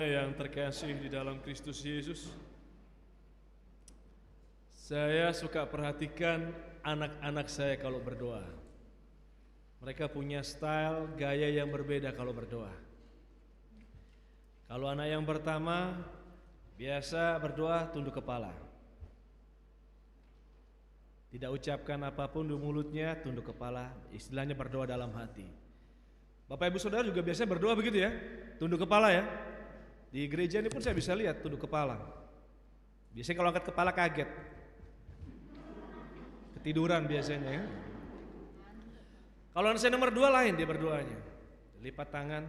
Yang terkasih di dalam Kristus Yesus, saya suka perhatikan anak-anak saya kalau berdoa. Mereka punya style, gaya yang berbeda kalau berdoa. Kalau anak yang pertama biasa berdoa tunduk kepala, tidak ucapkan apapun di mulutnya, tunduk kepala, istilahnya berdoa dalam hati. Bapak Ibu Saudara juga biasanya berdoa begitu ya, tunduk kepala ya. Di gereja ini pun saya bisa lihat tunduk kepala. Biasanya kalau angkat kepala kaget, ketiduran biasanya ya. Kalau anak saya nomor 2 lain dia berdoanya, lipat tangan,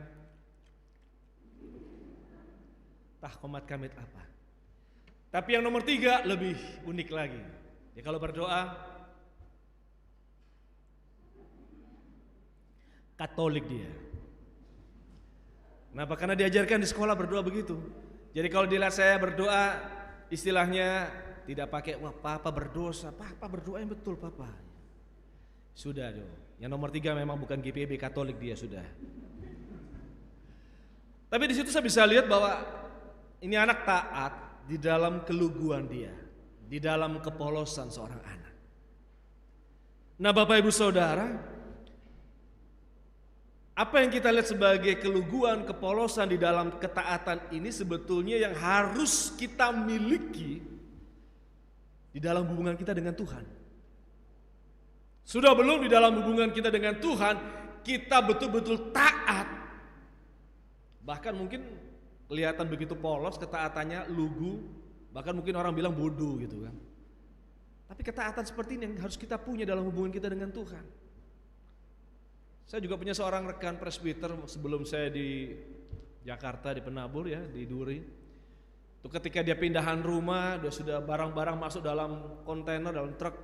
tah komat kamit apa. Tapi yang nomor 3 lebih unik lagi. Dia kalau berdoa Katolik dia. Kenapa? Karena diajarkan di sekolah berdoa begitu. Jadi kalau dilihat saya berdoa, istilahnya tidak pakai wah papa berdosa, papa berdoa yang betul papa. Sudah dong. Yang nomor 3 memang bukan GPB, Katolik dia sudah. Tapi di situ saya bisa lihat bahwa ini anak taat di dalam keluguan dia, di dalam kepolosan seorang anak. Nah, Bapak Ibu Saudara, apa yang kita lihat sebagai keluguan, kepolosan di dalam ketaatan ini sebetulnya yang harus kita miliki di dalam hubungan kita dengan Tuhan. Sudah belum di dalam hubungan kita dengan Tuhan, kita betul-betul taat. Bahkan mungkin kelihatan begitu polos ketaatannya, lugu, bahkan mungkin orang bilang bodoh gitu kan. Tapi ketaatan seperti ini yang harus kita punya dalam hubungan kita dengan Tuhan. Saya juga punya seorang rekan presbiter sebelum saya di Jakarta, di Penabur ya, di Duri. Itu ketika dia pindahan rumah, dia sudah barang-barang masuk dalam kontainer, dalam truk.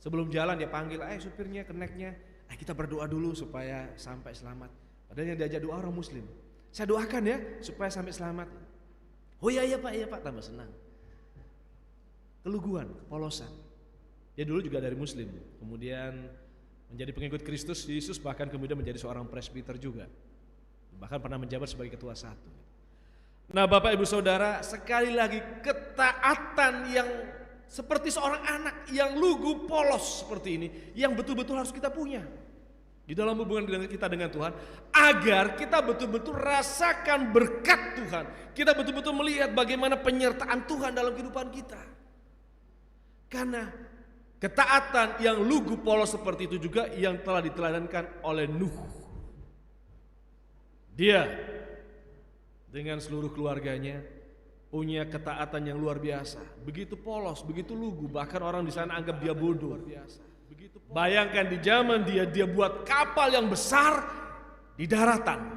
Sebelum jalan dia panggil, supirnya, keneknya, kita berdoa dulu supaya sampai selamat. Padahal yang diajak doa orang Muslim. Saya doakan ya supaya sampai selamat. Oh iya Pak, tambah senang. Keluguan, kepolosan. Dia dulu juga dari Muslim, kemudian menjadi pengikut Kristus Yesus, bahkan kemudian menjadi seorang presbiter juga. Bahkan pernah menjabat sebagai ketua 1. Nah, Bapak Ibu Saudara, sekali lagi ketaatan yang seperti seorang anak yang lugu polos seperti ini yang betul-betul harus kita punya di dalam hubungan kita dengan Tuhan, agar kita betul-betul rasakan berkat Tuhan. Kita betul-betul melihat bagaimana penyertaan Tuhan dalam kehidupan kita. Karena ketaatan yang lugu polos seperti itu juga yang telah diteladankan oleh Nuh. Dia dengan seluruh keluarganya punya ketaatan yang luar biasa. Begitu polos, begitu lugu, bahkan orang di sana anggap dia bodoh. Bayangkan di zaman dia buat kapal yang besar di daratan.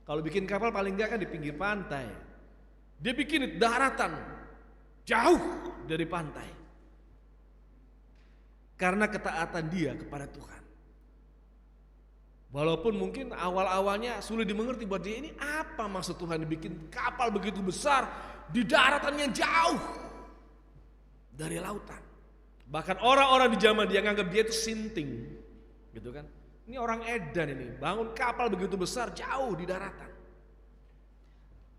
Kalau bikin kapal paling enggak kan di pinggir pantai. Dia bikin di daratan, jauh dari pantai. Karena ketaatan dia kepada Tuhan. Walaupun mungkin awal-awalnya sulit dimengerti buat dia, ini apa maksud Tuhan dibikin kapal begitu besar di daratan yang jauh dari lautan. Bahkan orang-orang di zaman dia nganggap dia itu sinting, gitu kan. Ini orang edan ini, bangun kapal begitu besar jauh di daratan.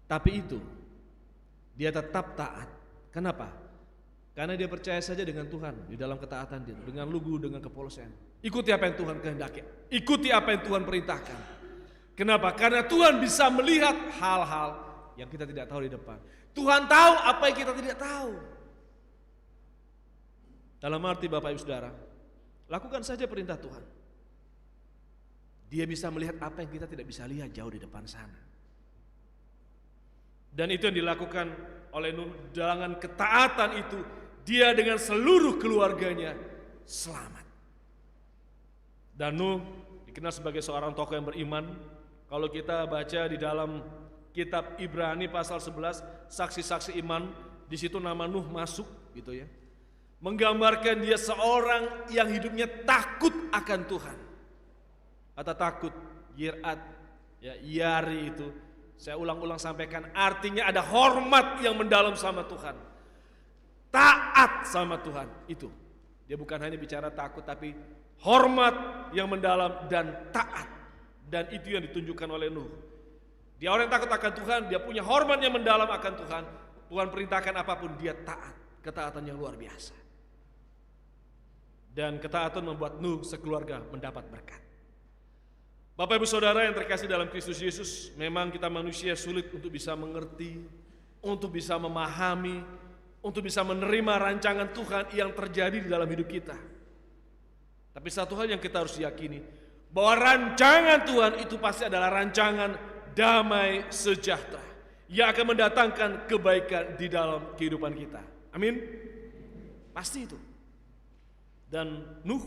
Tapi itu dia tetap taat. Kenapa? Karena dia percaya saja dengan Tuhan di dalam ketaatan dia, dengan lugu, dengan kepolosan. Ikuti apa yang Tuhan kehendaki, ikuti apa yang Tuhan perintahkan. Kenapa? Karena Tuhan bisa melihat hal-hal yang kita tidak tahu di depan. Tuhan tahu apa yang kita tidak tahu. Dalam arti Bapak Ibu Saudara, lakukan saja perintah Tuhan. Dia bisa melihat apa yang kita tidak bisa lihat jauh di depan sana. Dan itu yang dilakukan oleh Nuh. Dengan ketaatan itu, dia dengan seluruh keluarganya selamat. Dan Nuh dikenal sebagai seorang tokoh yang beriman. Kalau kita baca di dalam kitab Ibrani pasal 11, saksi-saksi iman, di situ nama Nuh masuk gitu ya. Menggambarkan dia seorang yang hidupnya takut akan Tuhan. Kata takut, yirat, ya, yari itu. Saya ulang-ulang sampaikan, artinya ada hormat yang mendalam sama Tuhan. Taat sama Tuhan, itu. Dia bukan hanya bicara takut, tapi hormat yang mendalam dan taat. Dan itu yang ditunjukkan oleh Nuh. Dia orang yang takut akan Tuhan, dia punya hormat yang mendalam akan Tuhan. Tuhan perintahkan apapun, dia taat. Ketaatan yang luar biasa. Dan ketaatan membuat Nuh sekeluarga mendapat berkat. Bapak Ibu Saudara yang terkasih dalam Kristus Yesus, memang kita manusia sulit untuk bisa mengerti, untuk bisa memahami, untuk bisa menerima rancangan Tuhan yang terjadi di dalam hidup kita. Tapi satu hal yang kita harus yakini, bahwa rancangan Tuhan itu pasti adalah rancangan damai sejahtera yang akan mendatangkan kebaikan di dalam kehidupan kita. Amin. Pasti itu. Dan Nuh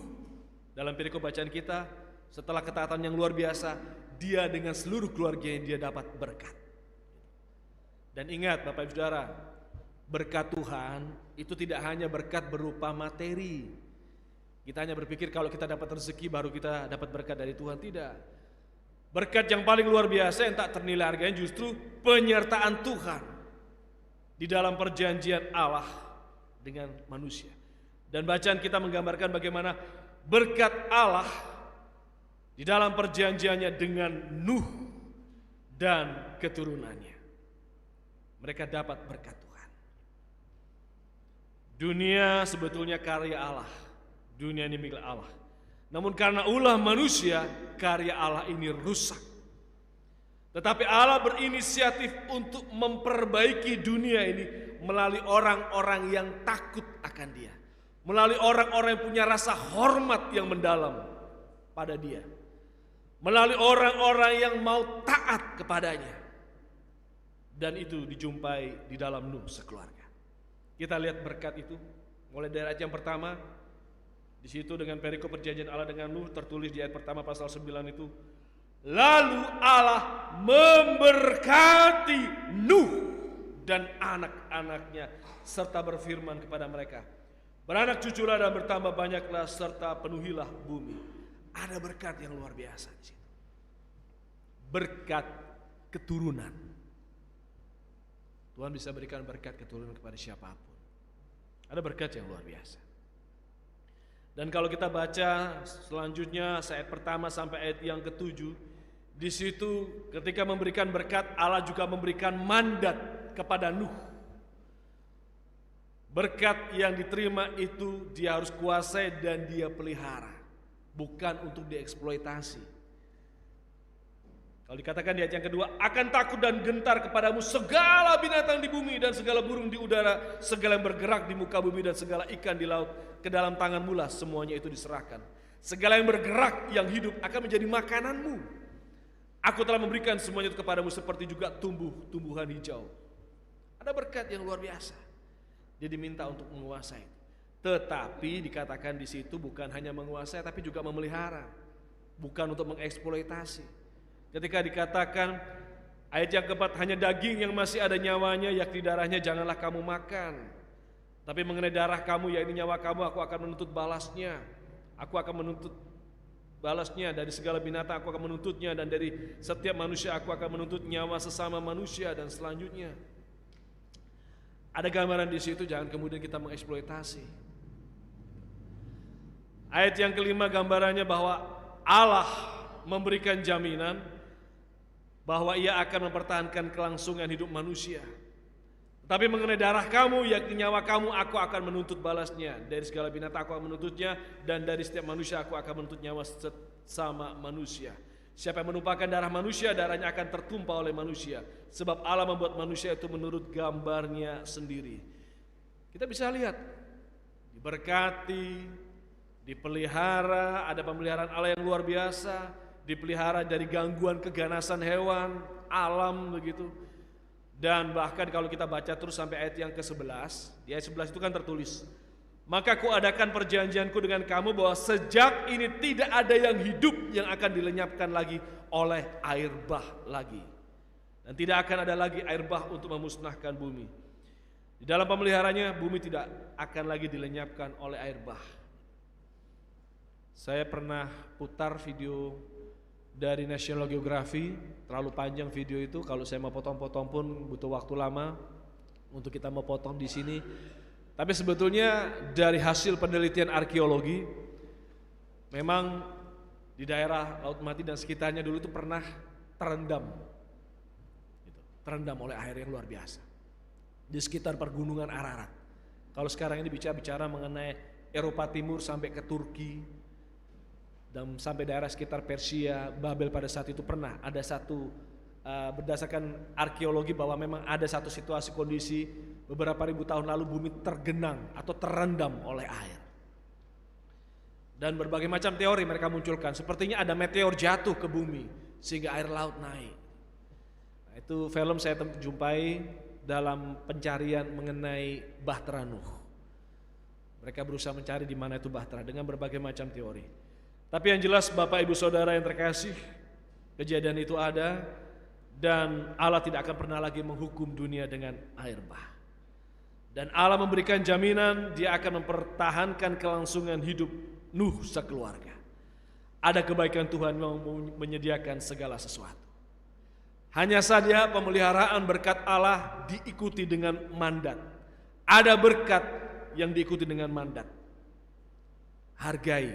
dalam perikop bacaan kita, setelah ketaatan yang luar biasa, dia dengan seluruh keluarganya dia dapat berkat. Dan ingat Bapak Ibu Saudara, berkat Tuhan itu tidak hanya berkat berupa materi. Kita hanya berpikir kalau kita dapat rezeki baru kita dapat berkat dari Tuhan. Tidak. Berkat yang paling luar biasa yang tak ternilai harganya justru penyertaan Tuhan di dalam perjanjian Allah dengan manusia. Dan bacaan kita menggambarkan bagaimana berkat Allah di dalam perjanjiannya dengan Nuh dan keturunannya. Mereka dapat berkat Tuhan. Dunia sebetulnya karya Allah. Dunia ini milik Allah. Namun karena ulah manusia, karya Allah ini rusak. Tetapi Allah berinisiatif untuk memperbaiki dunia ini melalui orang-orang yang takut akan Dia. Melalui orang-orang yang punya rasa hormat yang mendalam pada Dia. Melalui orang-orang yang mau taat kepadanya. Dan itu dijumpai di dalam Nuh sekeluarga. Kita lihat berkat itu mulai dari ayat yang pertama. Di situ dengan perikop perjanjian Allah dengan Nuh tertulis di ayat pertama pasal 9 itu, lalu Allah memberkati Nuh dan anak-anaknya serta berfirman kepada mereka, beranak cuculah dan bertambah banyaklah serta penuhilah bumi. Ada berkat yang luar biasa di situ. Berkat keturunan. Tuhan bisa berikan berkat keturunan kepada siapapun. Ada berkat yang luar biasa. Dan kalau kita baca selanjutnya ayat pertama sampai ayat yang ke-7, di situ ketika memberikan berkat, Allah juga memberikan mandat kepada Nuh. Berkat yang diterima itu dia harus kuasai dan dia pelihara, bukan untuk dieksploitasi. Kalau dikatakan di ayat yang kedua, akan takut dan gentar kepadamu segala binatang di bumi dan segala burung di udara, segala yang bergerak di muka bumi dan segala ikan di laut, ke dalam tanganmu lah semuanya itu diserahkan. Segala yang bergerak yang hidup akan menjadi makananmu. Aku telah memberikan semuanya itu kepadamu seperti juga tumbuh-tumbuhan hijau. Ada berkat yang luar biasa. Dia diminta untuk menguasai. Tetapi dikatakan di situ bukan hanya menguasai tapi juga memelihara. Bukan untuk mengeksploitasi. Ketika dikatakan ayat yang keempat, hanya daging yang masih ada nyawanya, yakni darahnya janganlah kamu makan. Tapi mengenai darah kamu, yakni nyawa kamu, aku akan menuntut balasnya. Aku akan menuntut balasnya dari segala binatang, aku akan menuntutnya, dan dari setiap manusia aku akan menuntut nyawa sesama manusia, dan selanjutnya. Ada gambaran di situ, jangan kemudian kita mengeksploitasi. Ayat yang kelima gambarannya bahwa Allah memberikan jaminan bahwa ia akan mempertahankan kelangsungan hidup manusia. Tapi mengenai darah kamu, yakni nyawa kamu, aku akan menuntut balasnya. Dari segala binatang aku akan menuntutnya, dan dari setiap manusia aku akan menuntut nyawa sesama manusia. Siapa yang menumpahkan darah manusia, darahnya akan tertumpah oleh manusia. Sebab Allah membuat manusia itu menurut gambarnya sendiri. Kita bisa lihat, diberkati, dipelihara, ada pemeliharaan Allah yang luar biasa. Dipelihara dari gangguan keganasan hewan, alam begitu. Dan bahkan kalau kita baca terus sampai ayat yang ke-11, di ayat 11 itu kan tertulis, maka kuadakan perjanjianku dengan kamu bahwa sejak ini tidak ada yang hidup yang akan dilenyapkan lagi oleh air bah lagi. Dan tidak akan ada lagi air bah untuk memusnahkan bumi. Di dalam pemeliharanya bumi tidak akan lagi dilenyapkan oleh air bah. Saya pernah putar video dari National Geography, terlalu panjang video itu, kalau saya mau potong-potong pun butuh waktu lama untuk kita mau potong di sini. Tapi sebetulnya dari hasil penelitian arkeologi, memang di daerah Laut Mati dan sekitarnya dulu itu pernah terendam terendam oleh air yang luar biasa. Di sekitar pergunungan Ararat. Kalau sekarang ini bicara mengenai Eropa Timur sampai ke Turki dan sampai daerah sekitar Persia, Babel pada saat itu pernah ada satu berdasarkan arkeologi bahwa memang ada satu situasi kondisi beberapa ribu tahun lalu bumi tergenang atau terendam oleh air. Dan berbagai macam teori mereka munculkan. Sepertinya ada meteor jatuh ke bumi sehingga air laut naik. Nah, itu film saya jumpai dalam pencarian mengenai Bahtera Nuh. Mereka berusaha mencari di mana itu Bahtera dengan berbagai macam teori. Tapi yang jelas Bapak Ibu Saudara yang terkasih, kejadian itu ada dan Allah tidak akan pernah lagi menghukum dunia dengan air bah. Dan Allah memberikan jaminan Dia akan mempertahankan kelangsungan hidup Nuh sekeluarga. Ada kebaikan Tuhan yang menyediakan segala sesuatu. Hanya saja pemeliharaan berkat Allah diikuti dengan mandat. Ada berkat yang diikuti dengan mandat. Hargai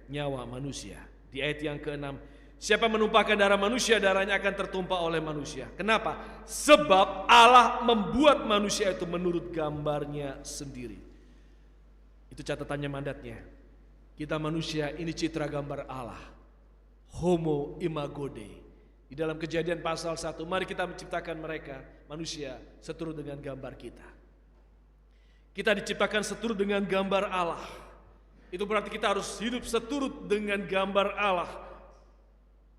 nyawa manusia. Di ayat yang ke-6, siapa menumpahkan darah manusia, darahnya akan tertumpah oleh manusia. Kenapa? Sebab Allah membuat manusia itu menurut gambarnya sendiri. Itu catatannya mandatnya. Kita manusia ini citra gambar Allah. Homo imago Dei. Di dalam Kejadian pasal 1, mari kita menciptakan mereka, manusia, seturut dengan gambar kita. Kita diciptakan seturut dengan gambar Allah. Itu berarti kita harus hidup seturut dengan gambar Allah.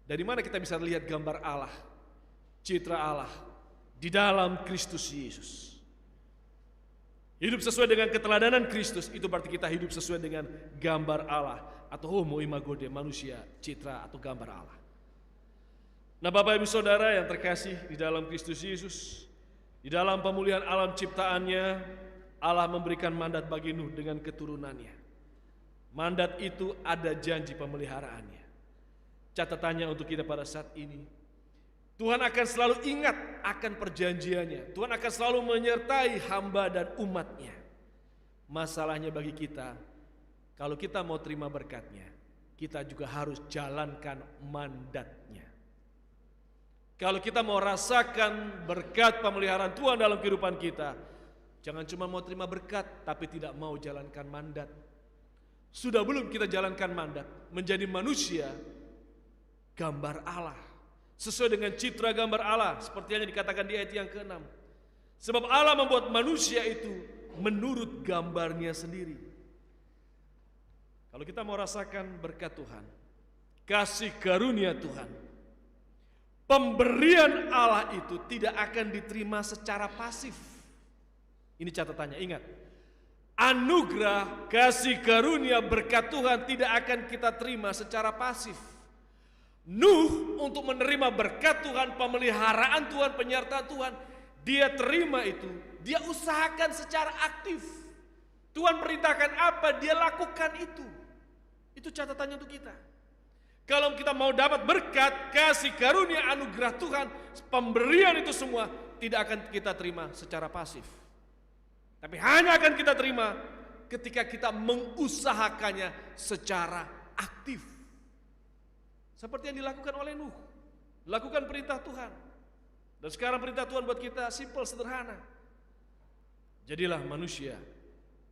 Dari mana kita bisa lihat gambar Allah, citra Allah di dalam Kristus Yesus? Hidup sesuai dengan keteladanan Kristus, itu berarti kita hidup sesuai dengan gambar Allah atau homo imago Dei, manusia, citra atau gambar Allah. Nah, Bapak Ibu Saudara yang terkasih di dalam Kristus Yesus, di dalam pemulihan alam ciptaannya, Allah memberikan mandat bagi Nuh dengan keturunannya. Mandat itu ada janji pemeliharaannya. Catatannya untuk kita pada saat ini, Tuhan akan selalu ingat akan perjanjiannya. Tuhan akan selalu menyertai hamba dan umatnya. Masalahnya bagi kita, kalau kita mau terima berkatnya, kita juga harus jalankan mandatnya. Kalau kita mau rasakan berkat pemeliharaan Tuhan dalam kehidupan kita, jangan cuma mau terima berkat, tapi tidak mau jalankan mandat. Sudah belum kita jalankan mandat, menjadi manusia gambar Allah, sesuai dengan citra gambar Allah, seperti yang dikatakan di ayat yang ke-6. Sebab Allah membuat manusia itu menurut gambarnya sendiri. Kalau kita mau rasakan berkat Tuhan, kasih karunia Tuhan, pemberian Allah itu tidak akan diterima secara pasif. Ini catatannya, ingat. Anugerah, kasih karunia, berkat Tuhan tidak akan kita terima secara pasif. Nuh untuk menerima berkat Tuhan, pemeliharaan Tuhan, penyertaan Tuhan, dia terima itu, dia usahakan secara aktif. Tuhan perintahkan apa, dia lakukan itu. Itu catatannya untuk kita. Kalau kita mau dapat berkat, kasih karunia, anugerah Tuhan, pemberian itu semua tidak akan kita terima secara pasif. Tapi hanya akan kita terima ketika kita mengusahakannya secara aktif. Seperti yang dilakukan oleh Nuh. Lakukan perintah Tuhan. Dan sekarang perintah Tuhan buat kita simple, sederhana. Jadilah manusia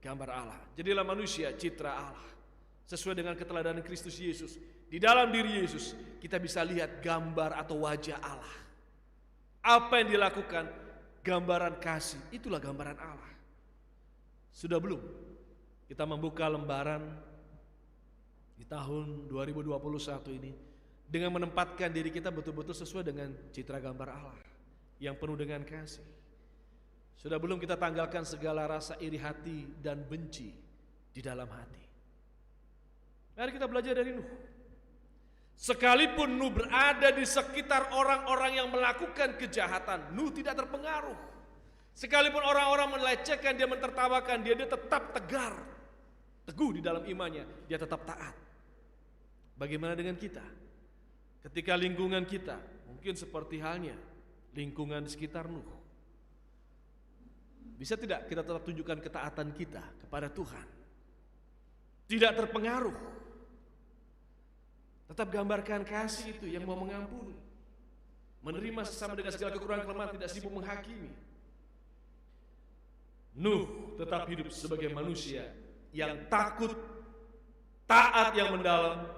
gambar Allah. Jadilah manusia citra Allah. Sesuai dengan keteladanan Kristus Yesus. Di dalam diri Yesus kita bisa lihat gambar atau wajah Allah. Apa yang dilakukan, gambaran kasih, itulah gambaran Allah. Sudah belum kita membuka lembaran di tahun 2021 ini dengan menempatkan diri kita betul-betul sesuai dengan citra gambar Allah yang penuh dengan kasih? Sudah belum kita tanggalkan segala rasa iri hati dan benci di dalam hati? Mari kita belajar dari Nuh. Sekalipun Nuh berada di sekitar orang-orang yang melakukan kejahatan, Nuh tidak terpengaruh. Sekalipun orang-orang melecehkan, dia mentertawakan, dia tetap tegar, teguh di dalam imannya, dia tetap taat. Bagaimana dengan kita? Ketika lingkungan kita, mungkin seperti halnya lingkungan di sekitar Nuh, bisa tidak kita tetap tunjukkan ketaatan kita kepada Tuhan? Tidak terpengaruh. Tetap gambarkan kasih itu yang mau mengampuni. menerima sesama dengan segala kekurangan kelemahan, tidak sibuk menghakimi. Nuh tetap hidup sebagai manusia yang takut, taat yang mendalam,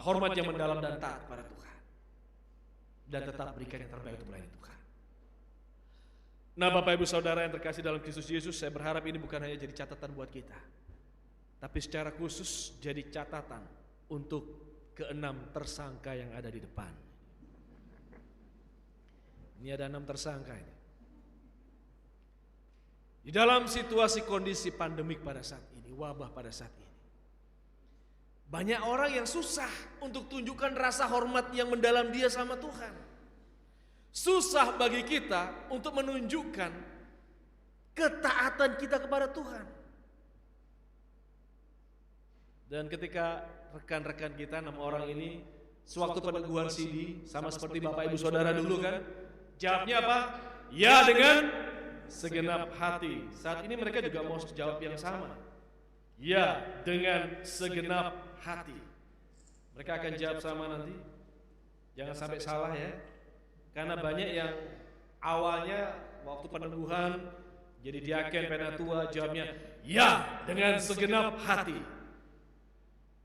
hormat yang mendalam dan taat kepada Tuhan, dan tetap berikan yang terbaik untuk melayani Tuhan. Nah, Bapak Ibu Saudara yang terkasih dalam Kristus Yesus, saya berharap ini bukan hanya jadi catatan buat kita, tapi secara khusus jadi catatan untuk keenam tersangka yang ada di depan. Ini ada 6 tersangka ini. Di dalam situasi kondisi pandemik pada saat ini, wabah pada saat ini, banyak orang yang susah untuk tunjukkan rasa hormat yang mendalam dia sama Tuhan. Susah bagi kita untuk menunjukkan ketaatan kita kepada Tuhan. Dan ketika rekan-rekan kita 6 orang ini sewaktu peneguhan CD, sama seperti Bapak Ibu Saudara dulu kan, jawabnya apa? Ya, dengan segenap hati. Saat ini mereka juga mau jawab yang sama. Ya, dengan segenap hati. Mereka akan jawab sama nanti. Jangan sampai salah ya. Karena banyak yang awalnya waktu peneguhan jadi diaken penatua jawabnya ya dengan segenap hati.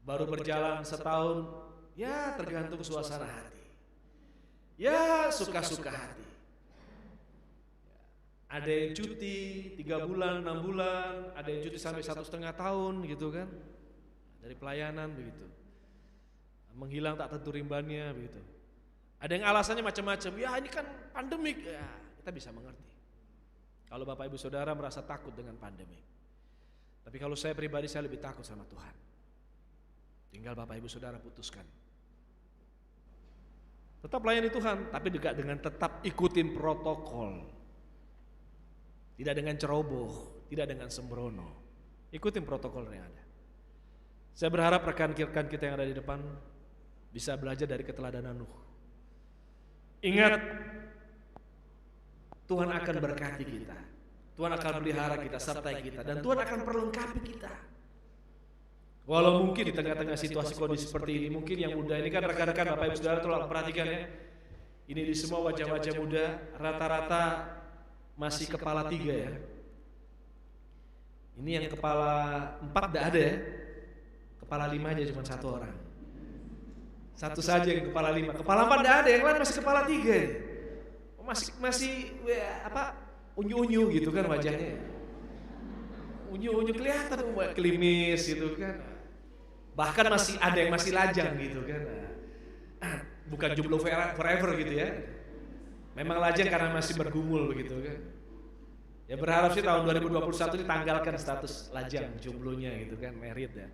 Baru berjalan setahun, ya tergantung suasana hati. Ya suka-suka hati. Ada yang cuti 3 bulan, 6 bulan, ada yang cuti sampai 1,5 tahun gitu kan. Dari pelayanan begitu. Menghilang tak tentu rimbannya begitu. Ada yang alasannya macam-macam. Ya ini kan pandemik. Ya, kita bisa mengerti. Kalau Bapak Ibu Saudara merasa takut dengan pandemik. Tapi kalau saya pribadi, saya lebih takut sama Tuhan. Tinggal Bapak Ibu Saudara putuskan. Tetap layani Tuhan, tapi juga dengan tetap ikutin protokol. Tidak dengan ceroboh, tidak dengan sembrono. Ikutin protokol yang ada. Saya berharap rekan-rekan kita yang ada di depan bisa belajar dari keteladanan Nuh. Ingat, Tuhan akan berkati kita, Tuhan akan pelihara kita, sertai kita, dan Tuhan akan perlengkapi kita. Walau mungkin di tengah-tengah situasi kondisi seperti ini, mungkin yang muda ini kan rekan-rekan Bapak Ibu Saudara tolong perhatikan ya. Ini di semua wajah-wajah muda, rata-rata masih kepala 3 ya. Ini yang kepala 4 tidak ada ya. Kepala 5 aja cuma 1 orang. Satu saja yang kepala 5. Kepala 4 tidak ada, yang lain masih kepala 3 ya. Masih unyu-unyu gitu kan wajahnya. Unyu-unyu kelihatan klimis gitu kan. Bahkan masih ada yang masih lajang gitu kan. Bukan jomblo forever gitu ya. Memang lajang karena masih bergumul begitu kan. Ya berharap sih tahun 2021 ditanggalkan status lajang jomblonya gitu kan, married ya.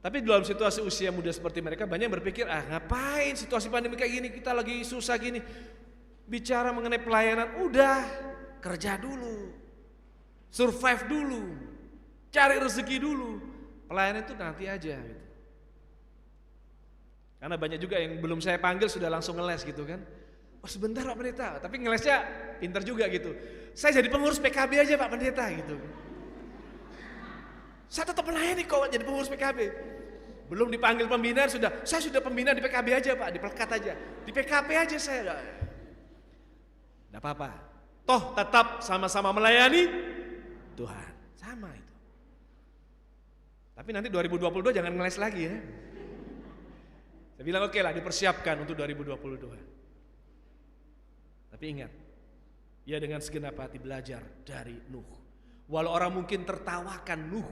Tapi dalam situasi usia muda seperti mereka banyak yang berpikir, ngapain situasi pandemi kayak gini, kita lagi susah gini. Bicara mengenai pelayanan, udah kerja dulu, survive dulu, cari rezeki dulu. Pelayanan itu nanti aja gitu. Karena banyak juga yang belum saya panggil sudah langsung ngeles gitu kan. Oh sebentar Pak Pendeta, tapi ngelesnya pintar juga gitu. Saya jadi pengurus PKB aja Pak Pendeta gitu. Saya tetap melayani kok jadi pengurus PKB. Belum dipanggil pembinaan saya sudah pembina di PKB aja Pak, dipelekat aja. Di PKP aja saya. Enggak apa-apa. Toh tetap sama-sama melayani Tuhan. Sama itu. Tapi nanti 2022 jangan ngeles lagi ya. Saya bilang oke lah, dipersiapkan untuk 2022. Tapi ingat, ia dengan segenap hati belajar dari Nuh. Walau orang mungkin tertawakan Nuh,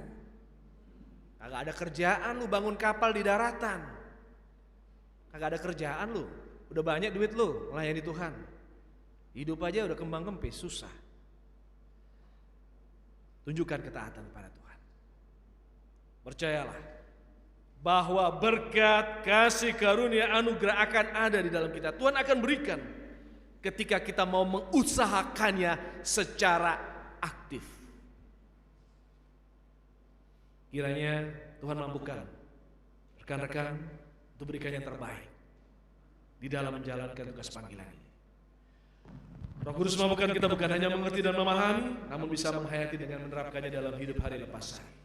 kagak ada kerjaan lu bangun kapal di daratan, kagak ada kerjaan lu, udah banyak duit lu melayani Tuhan, hidup aja udah kembang kempis, susah. Tunjukkan ketaatan kepada Tuhan. Percayalah bahwa berkat, kasih karunia, anugerah akan ada di dalam kita. Tuhan akan berikan ketika kita mau mengusahakannya secara aktif. Kiranya Tuhan mampukan rekan-rekan untuk berikan yang terbaik di dalam menjalankan tugas panggilan ini. Roh Kudus mampukan kita bukan hanya mengerti dan memahami, namun bisa menghayati dengan menerapkannya dalam hidup hari lepas hari.